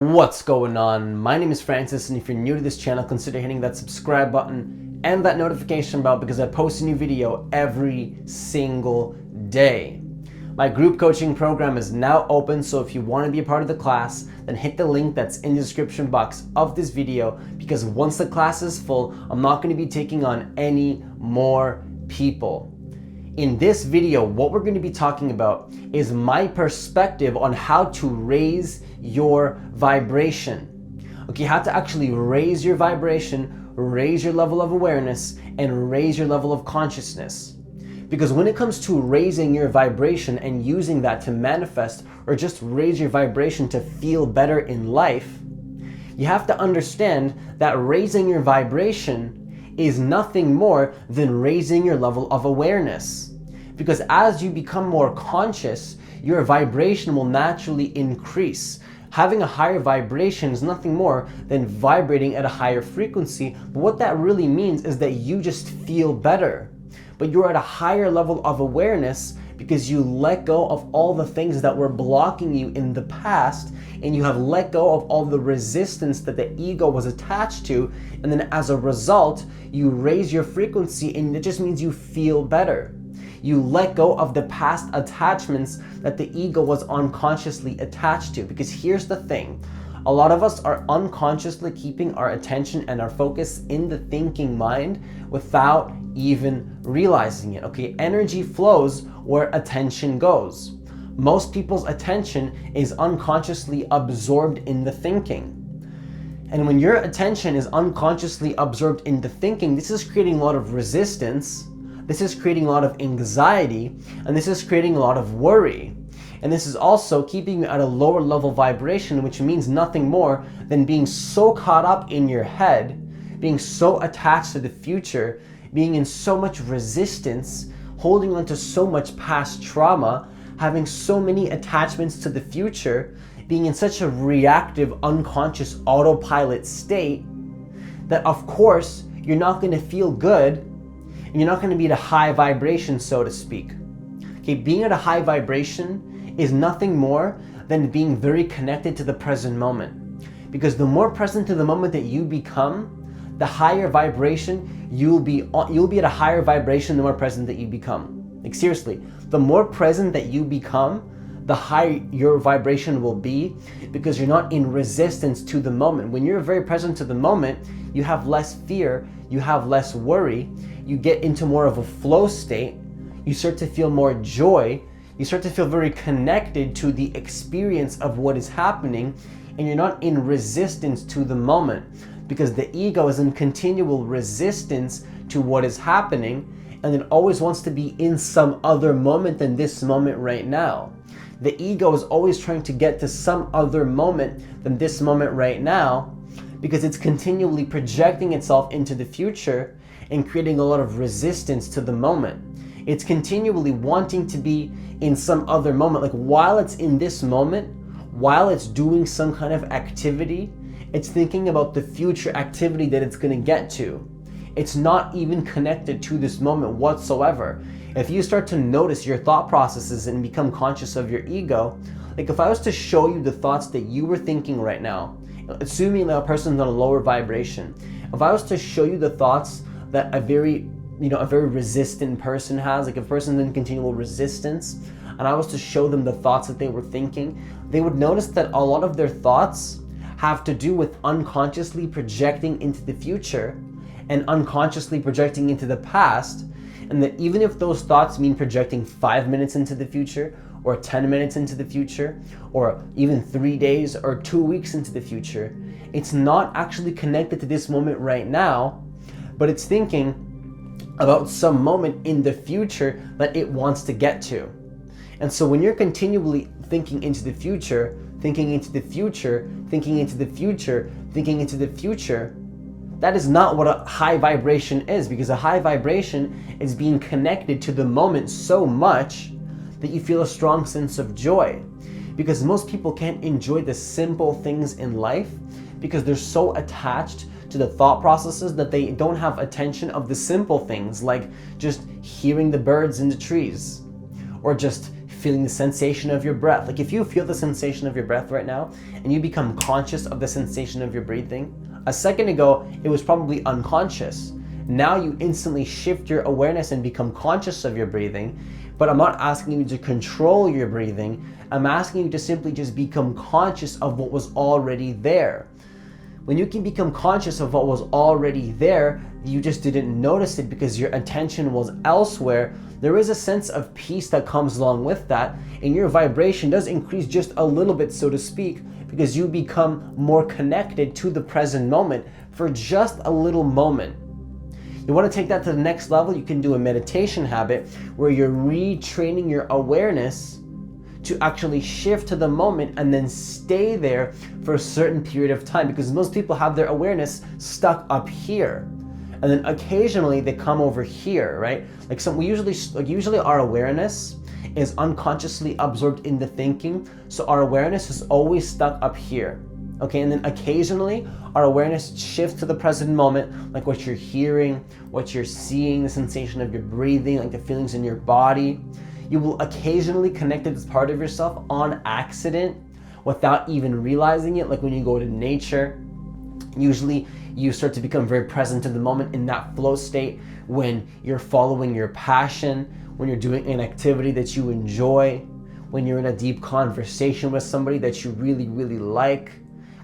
What's going on? My name is Francis, and if you're new to this channel, consider hitting that subscribe button and that notification bell because I post a new video every single day. My group coaching program is now open, so if you want to be a part of the class, then hit the link that's in the description box of this video because once the class is full, I'm not going to be taking on any more people. In this video, what we're going to be talking about is my perspective on how to raise your vibration. Okay, how to actually raise your vibration, raise your level of awareness, and raise your level of consciousness. Because when it comes to raising your vibration and using that to manifest or just raise your vibration to feel better in life, you have to understand that raising your vibration is nothing more than raising your level of awareness. Because as you become more conscious, your vibration will naturally increase. Having a higher vibration is nothing more than vibrating at a higher frequency. But what that really means is that you just feel better. But you're at a higher level of awareness because you let go of all the things that were blocking you in the past, and you have let go of all the resistance that the ego was attached to, and then as a result, you raise your frequency, and it just means you feel better. You let go of the past attachments that the ego was unconsciously attached to. Because here's the thing, a lot of us are unconsciously keeping our attention and our focus in the thinking mind without even realizing it. Okay, energy flows where attention goes. Most people's attention is unconsciously absorbed in the thinking. And when your attention is unconsciously absorbed in the thinking, this is creating a lot of resistance. This is creating a lot of anxiety, and this is creating a lot of worry. And this is also keeping you at a lower level vibration, which means nothing more than being so caught up in your head, being so attached to the future, being in so much resistance, holding on to so much past trauma, having so many attachments to the future, being in such a reactive, unconscious autopilot state that of course you're not going to feel good. And you're not going to be at a high vibration, so to speak. Okay, being at a high vibration is nothing more than being very connected to the present moment. Because the more present to the moment that you become, the higher vibration you'll be at a higher vibration the more present that you become. Like seriously, the more present that you become, the higher your vibration will be because you're not in resistance to the moment. When you're very present to the moment, you have less fear, you have less worry, you get into more of a flow state, you start to feel more joy, you start to feel very connected to the experience of what is happening, and you're not in resistance to the moment because the ego is in continual resistance to what is happening and it always wants to be in some other moment than this moment right now. The ego is always trying to get to some other moment than this moment right now because it's continually projecting itself into the future and creating a lot of resistance to the moment. It's continually wanting to be in some other moment. Like while it's in this moment, while it's doing some kind of activity, it's thinking about the future activity that it's going to get to. It's not even connected to this moment whatsoever. If you start to notice your thought processes and become conscious of your ego, like if I was to show you the thoughts that you were thinking right now, assuming that a person's on a lower vibration, if I was to show you the thoughts that a very resistant person has, like a person in continual resistance, and I was to show them the thoughts that they were thinking, they would notice that a lot of their thoughts have to do with unconsciously projecting into the future and unconsciously projecting into the past, and that even if those thoughts mean projecting 5 minutes into the future or 10 minutes into the future or even 3 days or 2 weeks into the future, it's not actually connected to this moment right now, but it's thinking about some moment in the future that it wants to get to. And so when you're continually thinking into the future, thinking into the future, thinking into the future, thinking into the future, that is not what a high vibration is, because a high vibration is being connected to the moment so much that you feel a strong sense of joy. Because most people can't enjoy the simple things in life because they're so attached to the thought processes that they don't have attention of the simple things like just hearing the birds in the trees or just feeling the sensation of your breath. Like if you feel the sensation of your breath right now and you become conscious of the sensation of your breathing, a second ago it was probably unconscious. Now you instantly shift your awareness and become conscious of your breathing. But I'm not asking you to control your breathing. I'm asking you to simply just become conscious of what was already there. When you can become conscious of what was already there, you just didn't notice it because your attention was elsewhere. There is a sense of peace that comes along with that, and your vibration does increase just a little bit, so to speak, because you become more connected to the present moment for just a little moment. You want to take that to the next level, you can do a meditation habit where you're retraining your awareness to actually shift to the moment and then stay there for a certain period of time, because most people have their awareness stuck up here. And then occasionally they come over here, right? Usually our awareness is unconsciously absorbed in the thinking. So our awareness is always stuck up here. Okay, and then occasionally our awareness shifts to the present moment, like what you're hearing, what you're seeing, the sensation of your breathing, like the feelings in your body. You will occasionally connect it as part of yourself on accident without even realizing it, like when you go to nature. Usually you start to become very present in the moment in that flow state when you're following your passion, when you're doing an activity that you enjoy, when you're in a deep conversation with somebody that you really, really like.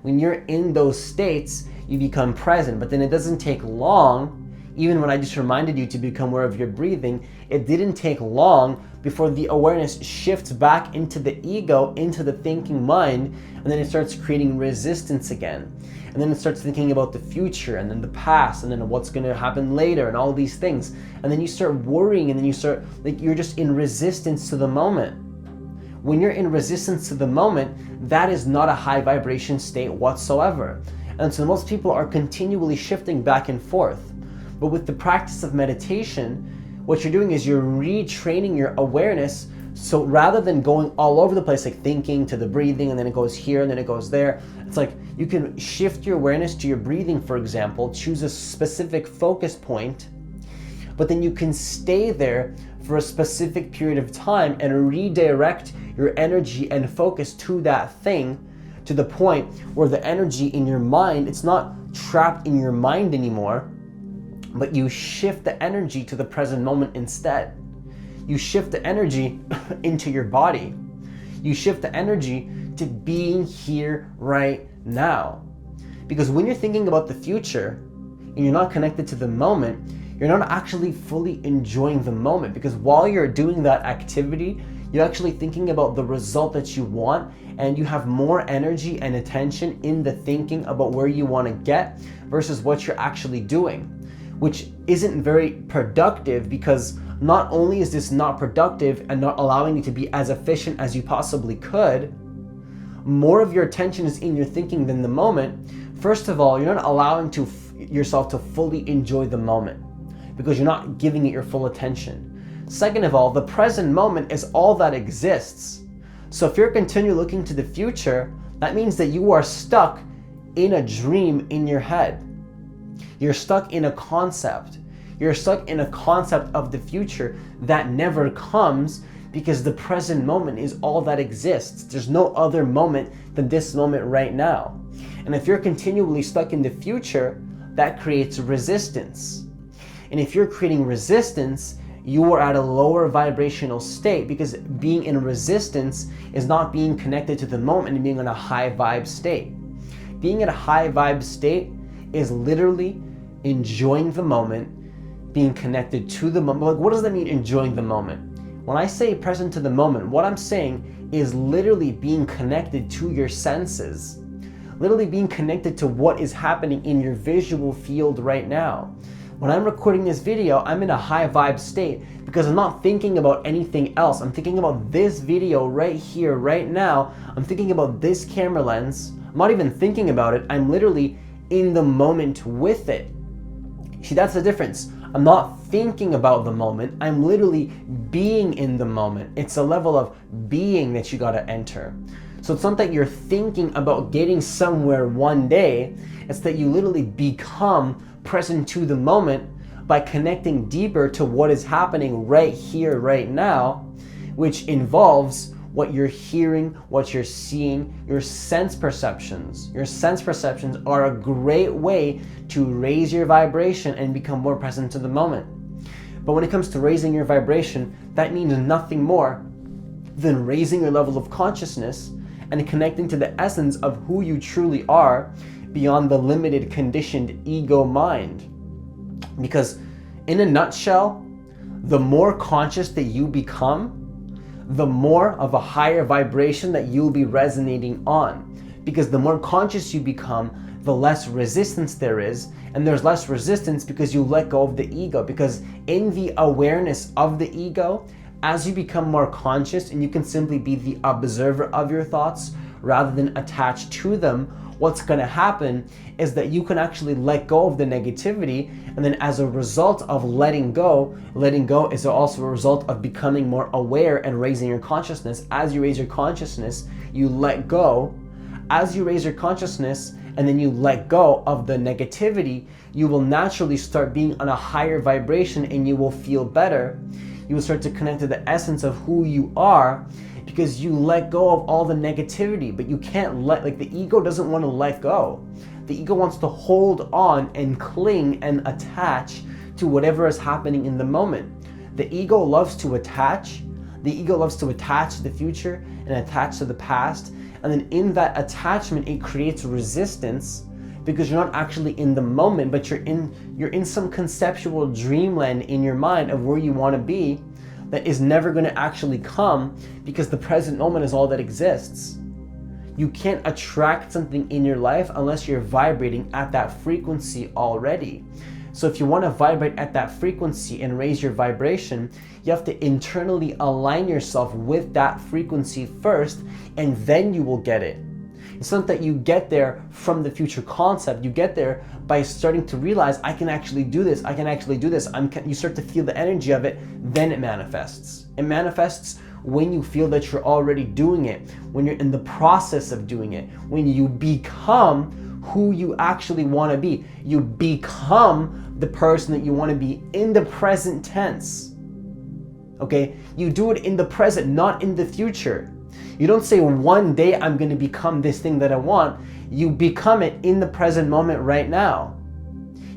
When you're in those states, you become present, but then it doesn't take long. Even when I just reminded you to become aware of your breathing, it didn't take long before the awareness shifts back into the ego, into the thinking mind, and then it starts creating resistance again. And then it starts thinking about the future, and then the past, and then what's gonna happen later, and all these things. And then you start worrying, and then you start, you're just in resistance to the moment. When you're in resistance to the moment, that is not a high vibration state whatsoever. And so most people are continually shifting back and forth. But with the practice of meditation, what you're doing is you're retraining your awareness. So rather than going all over the place, like thinking to the breathing, and then it goes here and then it goes there, it's like you can shift your awareness to your breathing, for example, choose a specific focus point, but then you can stay there for a specific period of time and redirect your energy and focus to that thing, to the point where the energy in your mind, it's not trapped in your mind anymore, but you shift the energy to the present moment instead. You shift the energy into your body. You shift the energy to being here right now. Because when you're thinking about the future and you're not connected to the moment, you're not actually fully enjoying the moment, because while you're doing that activity, you're actually thinking about the result that you want, and you have more energy and attention in the thinking about where you want to get versus what you're actually doing, which isn't very productive, because not only is this not productive and not allowing you to be as efficient as you possibly could, more of your attention is in your thinking than the moment. First of all, you're not allowing yourself to fully enjoy the moment, because you're not giving it your full attention. Second of all, the present moment is all that exists. So if you're continually looking to the future, that means that you are stuck in a dream in your head. You're stuck in a concept. You're stuck in a concept of the future that never comes, because the present moment is all that exists. There's no other moment than this moment right now. And if you're continually stuck in the future, that creates resistance. And if you're creating resistance, you are at a lower vibrational state, because being in resistance is not being connected to the moment and being in a high vibe state. Being in a high vibe state is literally enjoying the moment, being connected to the moment. Like, what does that mean, enjoying the moment? When I say present to the moment, what I'm saying is literally being connected to your senses, literally being connected to what is happening in your visual field right now. When I'm recording this video, I'm in a high vibe state because I'm not thinking about anything else. I'm thinking about this video right here, right now. I'm thinking about this camera lens. I'm not even thinking about it. I'm literally in the moment with it. See, that's the difference. I'm not thinking about the moment. I'm literally being in the moment. It's a level of being that you gotta enter. So it's not that you're thinking about getting somewhere one day. It's that you literally become present to the moment by connecting deeper to what is happening right here, right now, which involves what you're hearing, what you're seeing, your sense perceptions. Your sense perceptions are a great way to raise your vibration and become more present to the moment. But when it comes to raising your vibration, that means nothing more than raising your level of consciousness and connecting to the essence of who you truly are beyond the limited, conditioned ego mind. Because in a nutshell, the more conscious that you become, the more of a higher vibration that you'll be resonating on. Because the more conscious you become, the less resistance there is. And there's less resistance because you let go of the ego. Because in the awareness of the ego, as you become more conscious and you can simply be the observer of your thoughts rather than attached to them, what's going to happen is that you can actually let go of the negativity. And then as a result of letting go is also a result of becoming more aware and raising your consciousness. As you raise your consciousness, you let go. As you raise your consciousness and then you let go of the negativity, you will naturally start being on a higher vibration and you will feel better. You will start to connect to the essence of who you are because you let go of all the negativity. But you can't the ego doesn't want to let go. The ego wants to hold on and cling and attach to whatever is happening in the moment. The ego loves to attach. The ego loves to attach to the future and attach to the past. And then in that attachment, it creates resistance because you're not actually in the moment, but you're in some conceptual dreamland in your mind of where you want to be that is never going to actually come because the present moment is all that exists. You can't attract something in your life unless you're vibrating at that frequency already. So if you want to vibrate at that frequency and raise your vibration, you have to internally align yourself with that frequency first, and then you will get it. It's not that you get there from the future concept. You get there by starting to realize, I can actually do this. I can actually do this. You start to feel the energy of it, then it manifests. It manifests when you feel that you're already doing it, when you're in the process of doing it, when you become who you actually want to be. You become the person that you want to be in the present tense. Okay? You do it in the present, not in the future. You don't say one day I'm going to become this thing that I want. You become it in the present moment right now.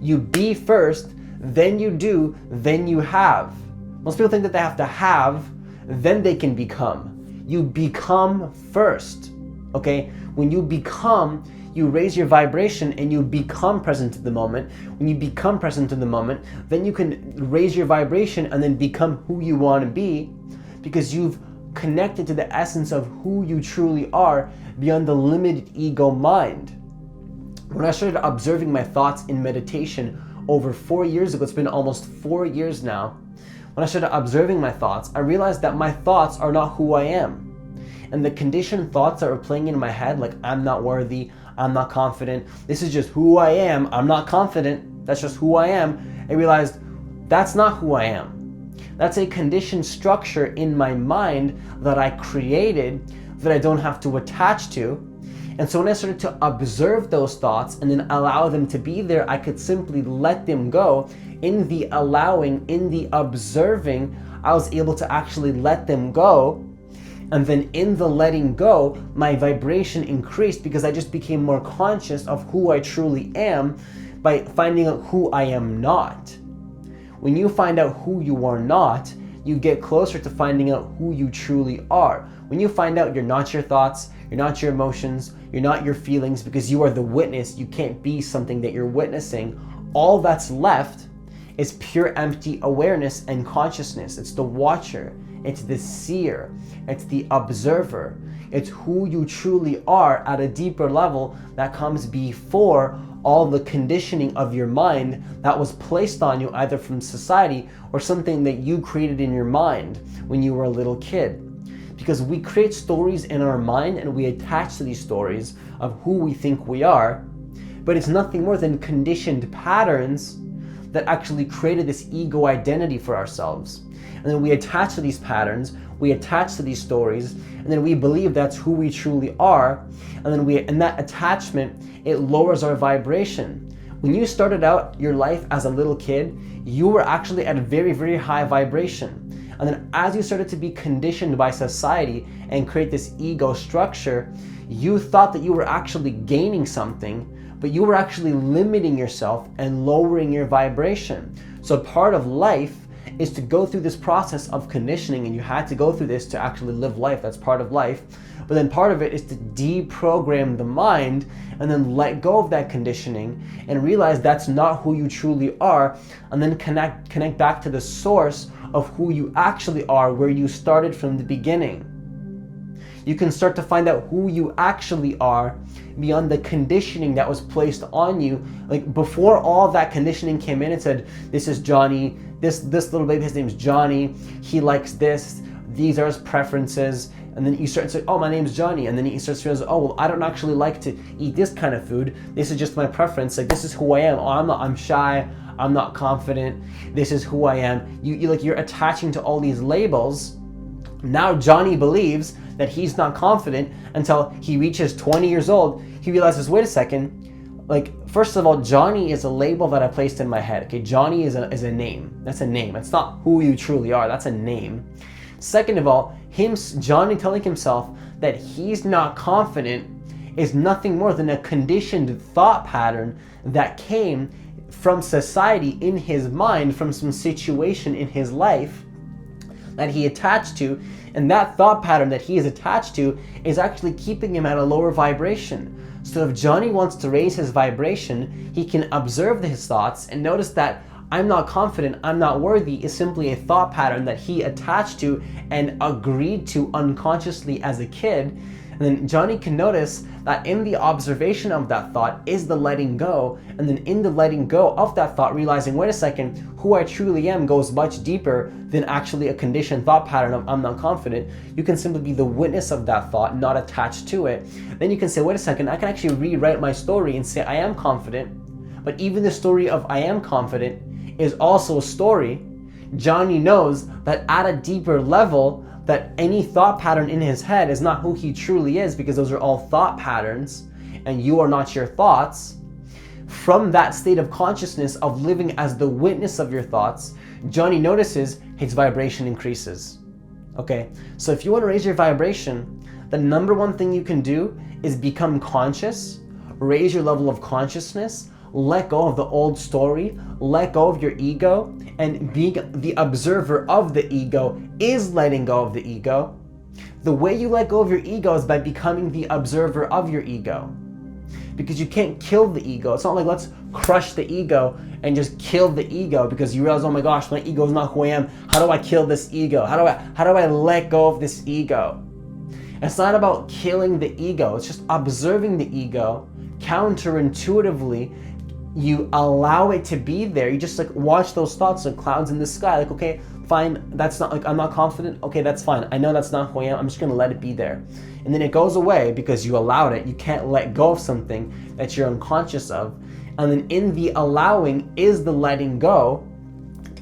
You be first, then you do, then you have. Most people think that they have to have, then they can become. You become first. Okay? When you become, you raise your vibration and you become present to the moment. When you become present to the moment, then you can raise your vibration and then become who you want to be because you've connected to the essence of who you truly are beyond the limited ego mind. When I started observing my thoughts in meditation over 4 years ago, it's been almost 4 years now. When I started observing my thoughts, I realized that my thoughts are not who I am. And the conditioned thoughts that were playing in my head, like I'm not worthy, I'm not confident, this is just who I am, I'm not confident, that's just who I am, I realized that's not who I am. That's a conditioned structure in my mind that I created that I don't have to attach to. And so when I started to observe those thoughts and then allow them to be there, I could simply let them go. In the allowing, in the observing, I was able to actually let them go. And then in the letting go, my vibration increased because I just became more conscious of who I truly am by finding out who I am not. When you find out who you are not, you get closer to finding out who you truly are. When you find out you're not your thoughts, you're not your emotions, you're not your feelings, because you are the witness, you can't be something that you're witnessing, all that's left is pure empty awareness and consciousness. It's the watcher, it's the seer, it's the observer. It's who you truly are at a deeper level that comes before all the conditioning of your mind that was placed on you either from society or something that you created in your mind when you were a little kid. Because we create stories in our mind and we attach to these stories of who we think we are, but it's nothing more than conditioned patterns that actually created this ego identity for ourselves. And then we attach to these patterns, we attach to these stories, and then we believe that's who we truly are. And then in that attachment, it lowers our vibration. When you started out your life as a little kid, you were actually at a very, very high vibration. And then as you started to be conditioned by society and create this ego structure, you thought that you were actually gaining something, but you were actually limiting yourself and lowering your vibration. So part of life is to go through this process of conditioning, and you had to go through this to actually live life. That's part of life. But then part of it is to deprogram the mind and then let go of that conditioning and realize that's not who you truly are, and then connect back to the source of who you actually are, where you started from the beginning. You can start to find out who you actually are beyond the conditioning that was placed on you. Like before all that conditioning came in and said, this is Johnny, this little baby, his name's Johnny, he likes this, these are his preferences. And then you start to say, oh, my name's Johnny. And then he starts to realize, oh, well, I don't actually like to eat this kind of food. This is just my preference. Like, this is who I am. Oh, I'm shy. I'm not confident. This is who I am. You're attaching to all these labels. Now Johnny believes that he's not confident until he reaches 20 years old. He realizes, wait a second. Like, first of all, Johnny is a label that I placed in my head. Okay, Johnny is a name. That's a name. It's not who you truly are. That's a name. Second of all, Johnny telling himself that he's not confident is nothing more than a conditioned thought pattern that came from society in his mind, from some situation in his life that he attached to, and that thought pattern that he is attached to is actually keeping him at a lower vibration. So if Johnny wants to raise his vibration, he can observe his thoughts and notice that I'm not confident, I'm not worthy is simply a thought pattern that he attached to and agreed to unconsciously as a kid. And then Johnny can notice that in the observation of that thought is the letting go. And then in the letting go of that thought, realizing, wait a second, who I truly am goes much deeper than actually a conditioned thought pattern of I'm not confident. You can simply be the witness of that thought, not attached to it. Then you can say, wait a second, I can actually rewrite my story and say I am confident. But even the story of I am confident is also a story. Johnny knows that at a deeper level, that any thought pattern in his head is not who he truly is, because those are all thought patterns and you are not your thoughts. From that state of consciousness of living as the witness of your thoughts, Johnny notices his vibration increases. Okay, so if you want to raise your vibration, the number one thing you can do is become conscious, raise your level of consciousness, let go of the old story, let go of your ego, and being the observer of the ego is letting go of the ego. The way you let go of your ego is by becoming the observer of your ego. Because you can't kill the ego. It's not like let's crush the ego and just kill the ego because you realize, oh my gosh, my ego is not who I am. How do I kill this ego? How do I let go of this ego? It's not about killing the ego. It's just observing the ego counterintuitively. You allow it to be there. You just like watch those thoughts like clouds in the sky. Like, okay, fine, that's not like I'm not confident. Okay, that's fine. I know that's not who I am. I'm just gonna let it be there. And then it goes away because you allowed it. You can't let go of something that you're unconscious of. And then in the allowing is the letting go.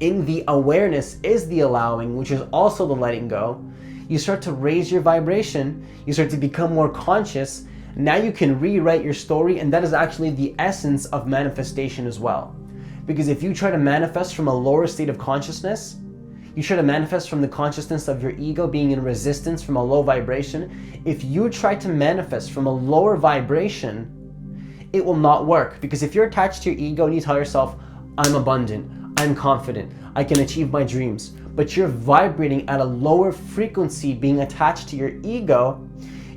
In the awareness is the allowing, which is also the letting go. You start to raise your vibration. You start to become more conscious. Now you can rewrite your story, and that is actually the essence of manifestation as well. Because if you try to manifest from a lower state of consciousness, you try to manifest from the consciousness of your ego being in resistance from a low vibration. If you try to manifest from a lower vibration, it will not work. Because if you're attached to your ego and you tell yourself, I'm abundant, I'm confident, I can achieve my dreams, but you're vibrating at a lower frequency being attached to your ego,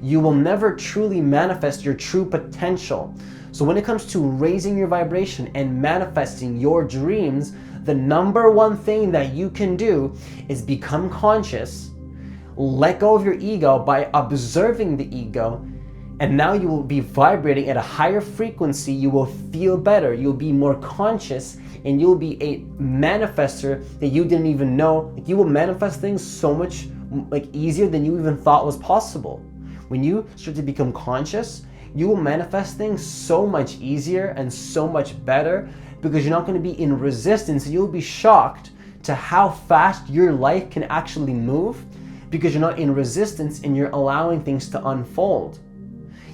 you will never truly manifest your true potential. So when it comes to raising your vibration and manifesting your dreams, the number one thing that you can do is become conscious, let go of your ego by observing the ego, and now you will be vibrating at a higher frequency. You will feel better, you'll be more conscious, and you'll be a manifester that you didn't even know. Like, you will manifest things so much easier than you even thought was possible. When you start to become conscious, you will manifest things so much easier and so much better because you're not going to be in resistance. You'll be shocked to how fast your life can actually move because you're not in resistance and you're allowing things to unfold.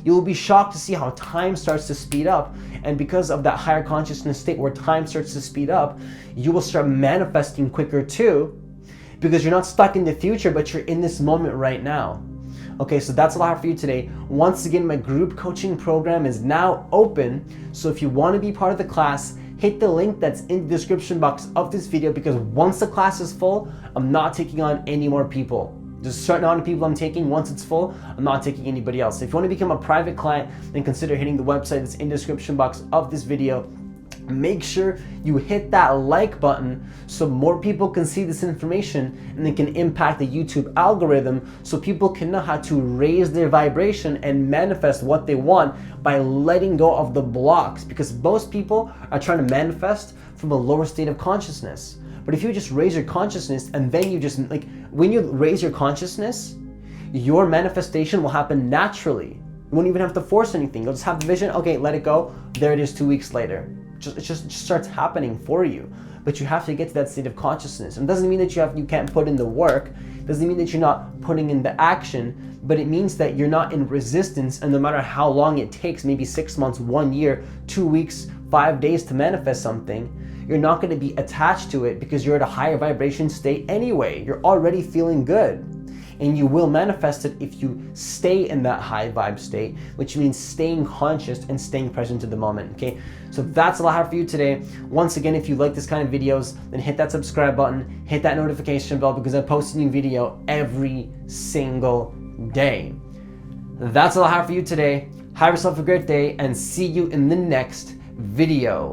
You will be shocked to see how time starts to speed up, and because of that higher consciousness state where time starts to speed up, you will start manifesting quicker too, because you're not stuck in the future, but you're in this moment right now. Okay, so that's all I have for you today. Once again, my group coaching program is now open. So if you want to be part of the class, hit the link that's in the description box of this video, because once the class is full, I'm not taking on any more people. There's a certain amount of people I'm taking. Once it's full, I'm not taking anybody else. If you want to become a private client, then consider hitting the website that's in the description box of this video. Make sure you hit that like button so more people can see this information, and it can impact the YouTube algorithm, so people can know how to raise their vibration and manifest what they want by letting go of the blocks, because most people are trying to manifest from a lower state of consciousness. But if you just raise your consciousness, and then you just, like, when you raise your consciousness, your manifestation will happen naturally. You won't even have to force anything. You'll just have the vision, okay, let it go. There it is 2 weeks later. It just starts happening for you. But you have to get to that state of consciousness. And it doesn't mean that you can't put in the work. It doesn't mean that you're not putting in the action, but it means that you're not in resistance, and no matter how long it takes, maybe 6 months, 1 year, 2 weeks, 5 days to manifest something, you're not going to be attached to it, because you're at a higher vibration state anyway. You're already feeling good. And you will manifest it if you stay in that high vibe state, which means staying conscious and staying present to the moment, okay? So that's all I have for you today. Once again, if you like this kind of videos, then hit that subscribe button, hit that notification bell, because I post a new video every single day. That's all I have for you today. Have yourself a great day, and see you in the next video.